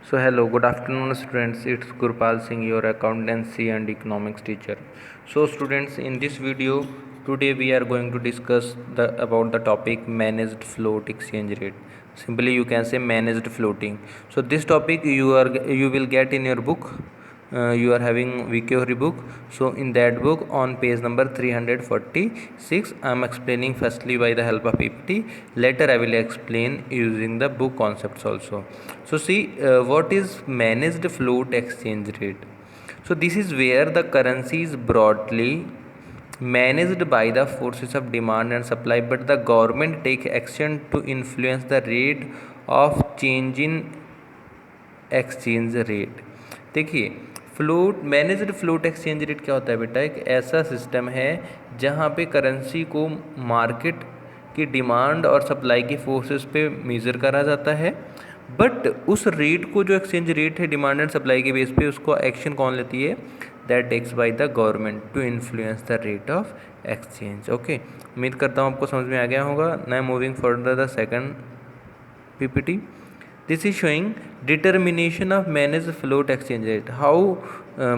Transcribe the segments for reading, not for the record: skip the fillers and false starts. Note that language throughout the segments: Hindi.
So hello, good afternoon students. It's Gurpal Singh, your accountancy and economics teacher. So students, in this video today we are going to discuss about the topic managed float exchange rate. Simply you can say managed floating. So this topic you will get in your book. You are having VK book. So in that book on page number 346 I am explaining firstly by the help of PPT. Later I will explain using the book concepts also. So see what is managed float exchange rate. So this is where the currency is broadly managed by the forces of demand and supply, but the government take action to influence the rate of change in exchange rate. देखिए float managed float exchange rate क्या होता है बेटा, एक ऐसा सिस्टम है जहाँ पे करेंसी को मार्केट की डिमांड और सप्लाई की फोर्सेस पे मेज़र करा जाता है, बट उस रेट को जो एक्सचेंज रेट है डिमांड एंड सप्लाई के बेस पे उसको एक्शन कौन लेती है, that takes by the government to influence the rate of exchange. Okay, उम्मीद करता हूँ आपको समझ में आ गया होगा। Now moving further the second PPT. This is showing determination of managed float exchange rate. How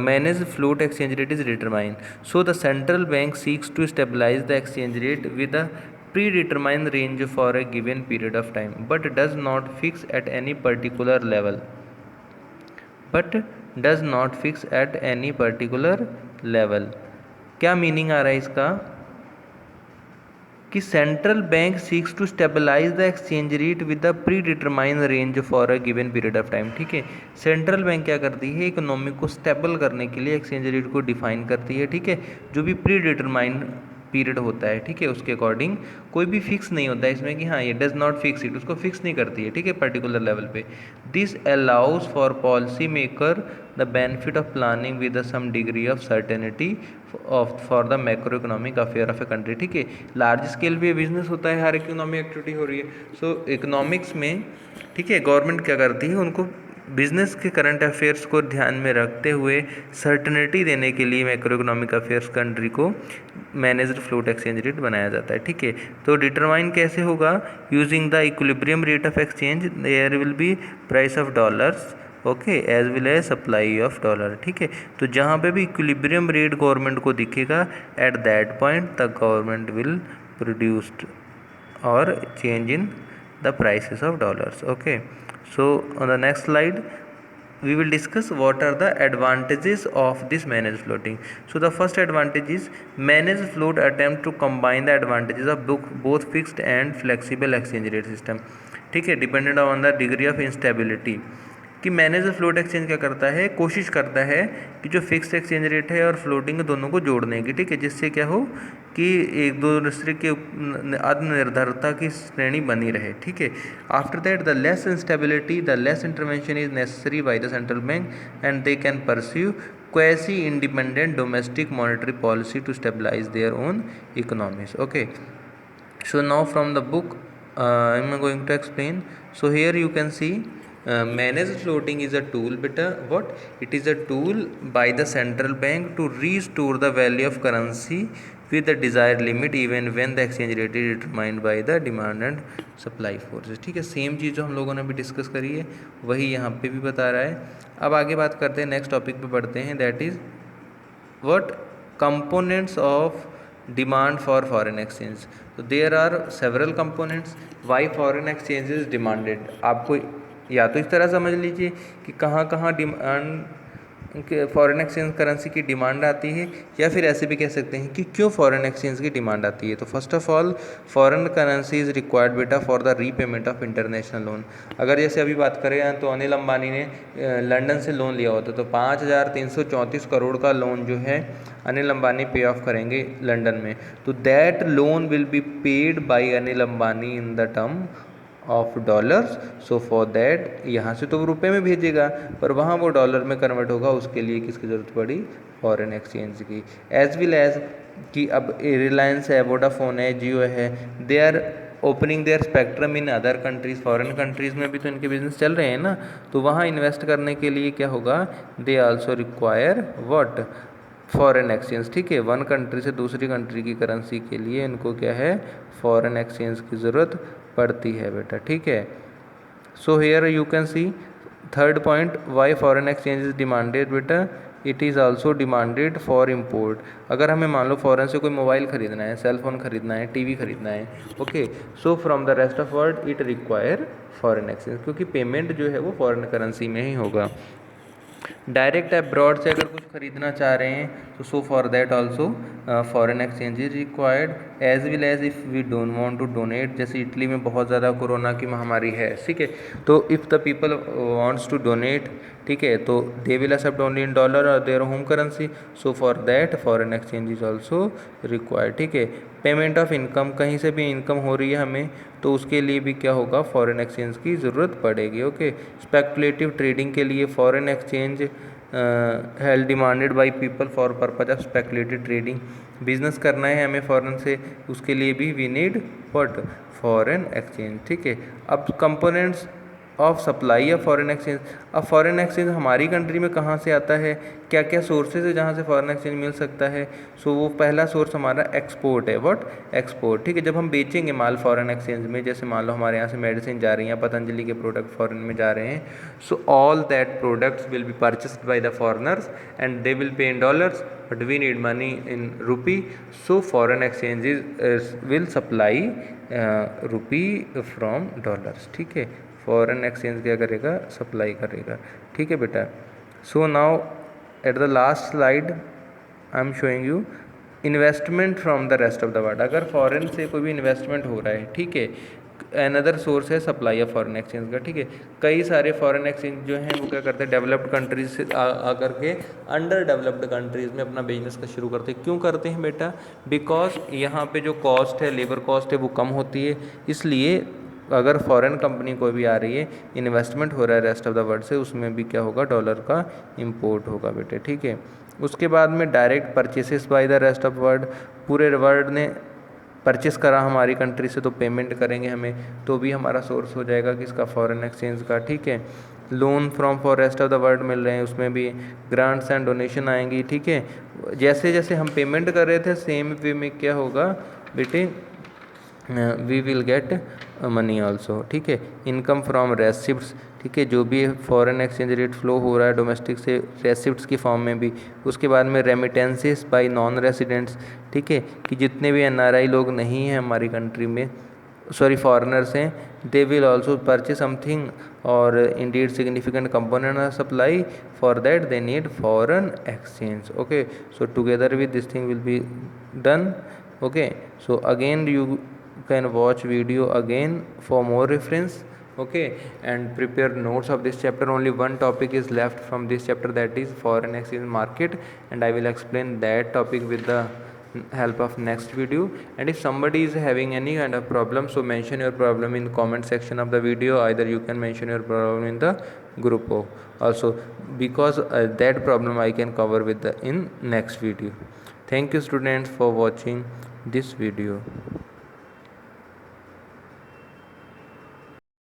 managed float exchange rate is determined. So the central bank seeks to stabilize the exchange rate with a predetermined range for a given period of time, but does not fix at any particular level. क्या मीनिंग आ रहा है इसका कि central bank seeks to stabilise the exchange rate with the predetermine range for a given period of time. ठीक है, सेंट्रल बैंक क्या करती है, इकोनॉमी को स्टेबल करने के लिए एक्सचेंज रेट को डिफाइन करती है। ठीक है, जो भी प्री डिटरमाइन पीरियड होता है, ठीक है, उसके अकॉर्डिंग कोई भी फिक्स नहीं होता है इसमें कि हाँ ये डज नॉट फिक्स इट, उसको फिक्स नहीं करती है। ठीक है, पर्टिकुलर लेवल पे। This allows for policy maker the benefit of planning with some degree of certainty for the macroeconomic affair of a country. ठीक है, लार्ज स्केल पे बिजनेस होता है, हर इकोनॉमिक एक्टिविटी हो रही है। सो इकोनॉमिक्स में ठीक है गवर्नमेंट क्या करती है, उनको बिजनेस के करंट अफेयर्स को ध्यान में रखते हुए सर्टनिटी देने के लिए मैक्रो इकोनॉमिक अफेयर्स कंट्री को मैनेज्ड फ्लोट एक्सचेंज रेट बनाया जाता है। ठीक है, तो डिटरमाइन कैसे होगा, using the equilibrium rate of exchange there will be price of dollars, okay, as well as supply of dollar. ठीक है, तो जहाँ पे भी इक्विलिब्रियम रेट गवर्नमेंट को दिखेगा at that point the government will produced और change in the prices of dollars. Okay, so on the next slide we will discuss what are the advantages of this managed floating. So the first advantage is managed float attempt to combine the advantages of both fixed and flexible exchange rate system. ठीक है, dependent on the degree of instability कि मैनेज फ्लोट एक्सचेंज क्या करता है, कोशिश करता है कि जो फिक्स्ड एक्सचेंज रेट है और फ्लोटिंग दोनों को जोड़ने की। ठीक है, जिससे क्या हो कि एक दूसरे के आत्मनिर्भरता की श्रेणी बनी रहे। ठीक है, after that the less instability the less intervention is necessary by the central bank and they can pursue quasi independent domestic monetary policy to stabilise their own economies. Okay, so now from the book I am going to explain. So here you can see managed floating is a tool, beta what it is a tool by the central bank to restore the value of currency with the desired limit even when the exchange rate is determined by the demand and supply forces. ठीक है, सेम चीज़ जो हम लोगों ने भी डिस्कस करी है वही यहाँ पे भी बता रहा है। अब आगे बात करते हैं, नेक्स्ट टॉपिक पे बढ़ते हैं, that is what components of demand for foreign exchange. So there are several components why foreign exchange is demanded. आपको या तो इस तरह समझ लीजिए कि कहाँ कहाँ डिमांड फॉरेन एक्सचेंज करेंसी की डिमांड आती है, या फिर ऐसे भी कह सकते हैं कि क्यों फॉरेन एक्सचेंज की डिमांड आती है। तो first of all foreign currency is required बेटा for the repayment of international loan. अगर जैसे अभी बात करें तो अनिल अंबानी ने लंदन से लोन लिया होता तो 5,334 करोड़ का लोन जो है अनिल अंबानी पे ऑफ करेंगे लंदन में, तो that loan will be paid by Anil Ambani in the term of dollars. So for that यहाँ से तो वो रुपये में भेजेगा पर वहाँ वो डॉलर में कन्वर्ट होगा, उसके लिए किसकी ज़रूरत पड़ी, फॉरेन एक्सचेंज की। एज वेल एज कि अब रिलायंस है, वोडाफोन है, जियो है, they are opening their spectrum in other countries, foreign countries में भी तो इनके बिजनेस चल रहे हैं ना, तो वहाँ इन्वेस्ट करने के लिए क्या होगा, they also require what, foreign exchange. ठीक है, वन कंट्री से दूसरी कंट्री की करेंसी के लिए इनको क्या है, फॉरेन एक्सचेंज की ज़रूरत पड़ती है बेटा। ठीक है, so here you can see third point, why foreign exchange is demanded बेटा, it is also demanded for import. अगर हमें मान लो फॉरेन से कोई मोबाइल ख़रीदना है, सेल फोन ख़रीदना है, टीवी ख़रीदना है, okay, so from the rest of world it require foreign exchange, क्योंकि पेमेंट जो है वो फॉरेन करेंसी में ही होगा। डायरेक्ट अब्रॉड से अगर कुछ खरीदना चाह रहे हैं तो so for that also foreign exchange is required, as well as if we don't want to donate. जैसे इटली में बहुत ज़्यादा कोरोना की महामारी है, ठीक है, तो if the people wants to donate, ठीक है, तो they will accept only in dollar और their home currency, so for that foreign exchange is also required, ठीक है। पेमेंट ऑफ इनकम, कहीं से भी इनकम हो रही है हमें तो उसके लिए भी क्या होगा, फॉरेन एक्सचेंज की ज़रूरत पड़ेगी, ओके। स्पेकुलेटिव ट्रेडिंग के लिए foreign exchange held demanded by people for purpose of speculative trading. Business करना है हमें फॉरेन से, उसके लिए भी we need what, foreign exchange, ठीक है। अब components of supply of foreign exchange. अब फॉरेन एक्सचेंज हमारी कंट्री में कहाँ से आता है, क्या क्या सोर्सेज है जहाँ से फॉरेन एक्सचेंज मिल सकता है। सो वो पहला सोर्स हमारा एक्सपोर्ट है, व्हाट, एक्सपोर्ट, ठीक है। जब हम बेचेंगे माल फॉरेन एक्सचेंज में, जैसे मान लो हमारे यहाँ से मेडिसिन जा रही हैं, पतंजलि के प्रोडक्ट फॉरेन में जा रहे हैं, so all that products will be purchased by the foreigners and they will pay in dollars, but we need money in rupee, so foreign exchanges will supply rupee from dollars, ठीक है। फॉरेन एक्सचेंज क्या करेगा, सप्लाई करेगा, ठीक है बेटा। So now at the last slide I am showing you investment from the rest of the world. अगर फॉरेन से कोई भी इन्वेस्टमेंट हो रहा है, ठीक है, अनदर सोर्स है सप्लाई ऑफ फॉरेन एक्सचेंज का, ठीक है। कई सारे फॉरेन एक्सचेंज जो हैं वो क्या करते हैं, डेवलप्ड कंट्रीज से आकर के अंडर डेवलप्ड कंट्रीज़ में अपना बिजनेस का शुरू करते हैं। क्यों करते हैं बेटा, बिकॉज यहाँ पे जो कॉस्ट है, लेबर कॉस्ट है, वो कम होती है। इसलिए अगर फॉरेन कंपनी कोई भी आ रही है, इन्वेस्टमेंट हो रहा है रेस्ट ऑफ द वर्ल्ड से, उसमें भी क्या होगा, डॉलर का इम्पोर्ट होगा बेटे, ठीक है। उसके बाद में direct purchases by the rest of world, पूरे वर्ल्ड ने परचेस करा हमारी कंट्री से तो पेमेंट करेंगे हमें, तो भी हमारा सोर्स हो जाएगा किसका, फॉरेन एक्सचेंज का, ठीक है। Loan from for rest of the world मिल रहे हैं, उसमें भी ग्रांट्स एंड डोनेशन आएंगी, ठीक है। जैसे जैसे हम पेमेंट कर रहे थे सेम वे में क्या होगा बेटे, we will get money also, ठीक है। इनकम फ्रॉम रेसिप्ट्स, ठीक है, जो भी फॉरेन एक्सचेंज रेट फ्लो हो रहा है डोमेस्टिक से, रेसिप्ट्स की फॉर्म में भी। उसके बाद में रेमिटेंसेस बाय नॉन रेसिडेंट्स, ठीक है, कि जितने भी एनआरआई लोग नहीं हैं हमारी कंट्री में, सॉरी फॉरेनर्स हैं, they will also purchase something और indeed significant component of supply, for that they need foreign exchange, okay. So together with this thing will be done, okay. So again you can watch video again for more reference, okay, and prepare notes of this chapter. Only one topic is left from this chapter, that is foreign exchange market, and I will explain that topic with the help of next video. And if somebody is having any kind of problem, so mention your problem in comment section of the video, either you can mention your problem in the group also, because that problem I can cover with the in next video. Thank you students for watching this video.